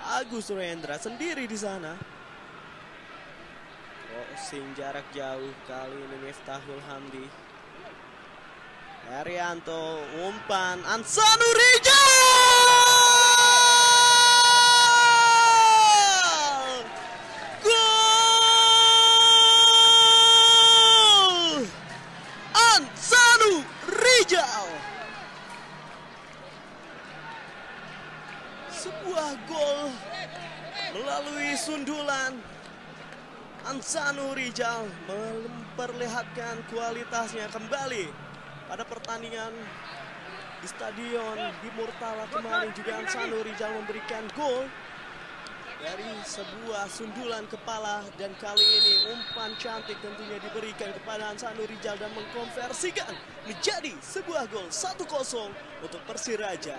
Agus Surendra sendiri di sana. Crossing jarak jauh kali ini Miftahul Hamdi. Herianto umpan Ansanurijal. Gol! Ansanurijal. Sebuah gol melalui sundulan. Ansanurijal memperlihatkan kualitasnya kembali pada pertandingan di Stadion di Murtala kemarin. Juga Ansanurijal memberikan gol dari sebuah sundulan kepala, dan kali ini umpan cantik tentunya diberikan kepada Ansanurijal dan mengkonversikan menjadi sebuah gol 1-0 untuk Persiraja.